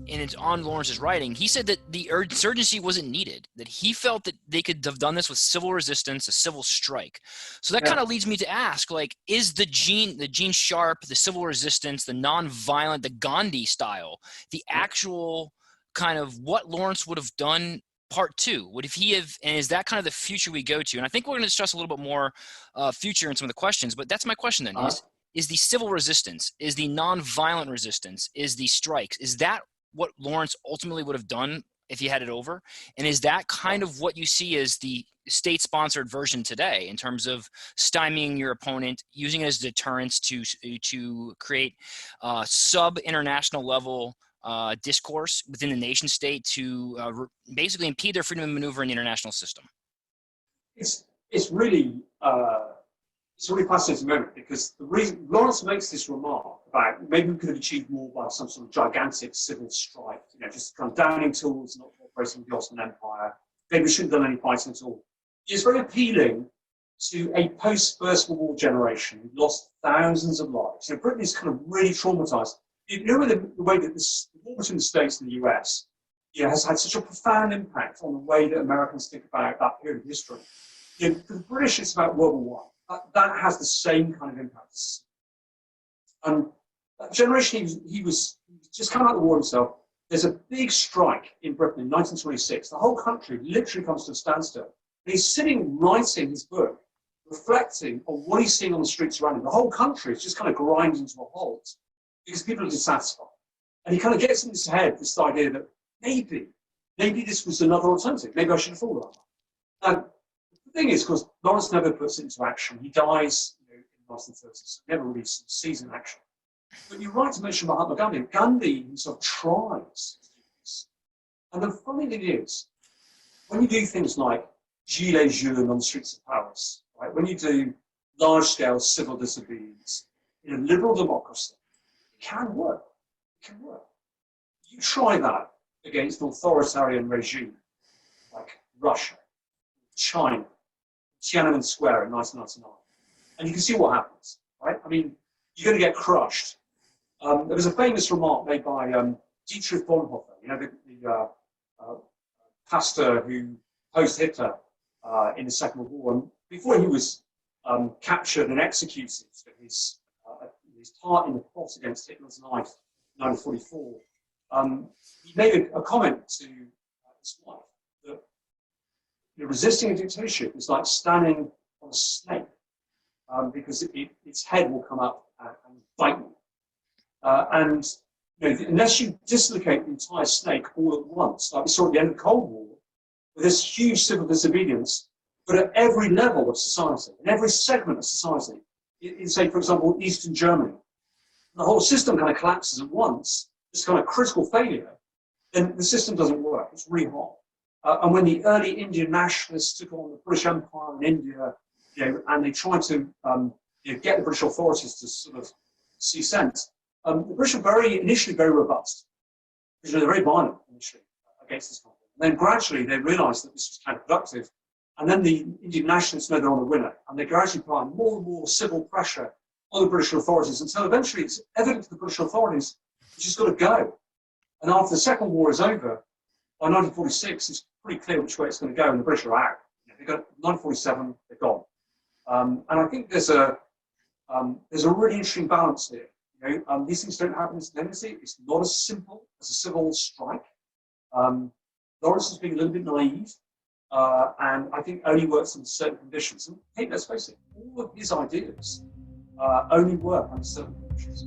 and it's on Lawrence's writing, he said that the insurgency wasn't needed, that he felt that they could have done this with civil resistance, a civil strike. So that kind of leads me to ask, like, is the Gene Sharp, the civil resistance, the non-violent, the Gandhi style, the actual kind of what Lawrence would have done part two? Would if he have, and is that kind of the future we go to? And I think we're going to discuss a little bit more future in some of the questions, but that's my question then. Is the civil resistance, is the non-violent resistance, is the strikes, is that what Lawrence ultimately would have done if he had it over? And is that kind of what you see as the state-sponsored version today in terms of stymieing your opponent, using it as deterrence to create sub-international level discourse within the nation state to basically impede their freedom of maneuver in the international system? It's really it's a really fascinating moment, because the reason Lawrence makes this remark about maybe we could have achieved more by some sort of gigantic civil strike, just kind of downing tools, not cooperating with the Ottoman Empire. Maybe we shouldn't have done any fighting at all. It's very appealing to a post-First World War generation who lost thousands of lives. Britain is kind of really traumatized. The way that the war between the States and the US has had such a profound impact on the way that Americans think about that period of history. For the British, it's about World War I. That has the same kind of impact. And that generation, he was just come out of the war himself. There's a big strike in Britain in 1926. The whole country literally comes to a standstill. And he's sitting writing his book, reflecting on what he's seeing on the streets around him. The whole country is just kind of grinding to a halt because people are dissatisfied. And he kind of gets in his head this idea that maybe this was another alternative. Maybe I should have thought about that. Now, the thing is, of course, Lawrence never puts it into action. He dies in the 1930s, never really sees in action. But you're right to mention Mahatma Gandhi. Gandhi himself tries to do this. And the funny thing is, when you do things like Gilets jaunes on the streets of Paris, right? When you do large-scale civil disobedience in a liberal democracy, it can work. It can work. You try that against an authoritarian regime like Russia, China, Tiananmen Square in 1999, and you can see what happens, right? I mean, you're going to get crushed. There was a famous remark made by Dietrich Bonhoeffer, the pastor who opposed Hitler in the Second World War, and before he was captured and executed for his part in the plot against Hitler's life in 1944. He made a comment to his wife that resisting a dictatorship is like standing on a snake, because its head will come up and bite you. Unless you dislocate the entire snake all at once, like we saw at the end of the Cold War, with this huge civil disobedience, but at every level of society, in every segment of society, in say, for example, Eastern Germany, the whole system kind of collapses at once, this kind of critical failure, then the system doesn't work. It's really hard. And when the early Indian nationalists took on the British Empire in India, and they tried to get the British authorities to sort of see sense, the British were initially very robust. They're very violent initially against this conflict. And then gradually they realised that this was counterproductive. And then the Indian nationalists know they're on the winner, and they gradually apply more and more civil pressure on the British authorities until eventually it's evident to the British authorities it's just got to go. And after the Second War is over, by 1946, it's pretty clear which way it's going to go, and the British are out. They got 1947, they're gone. And I think there's a really interesting balance here. These things don't happen instantaneously. It's not as simple as a civil strike. Lawrence is being a little bit naive, and I think only works under certain conditions. And hey, let's face it, all of his ideas only work under certain conditions.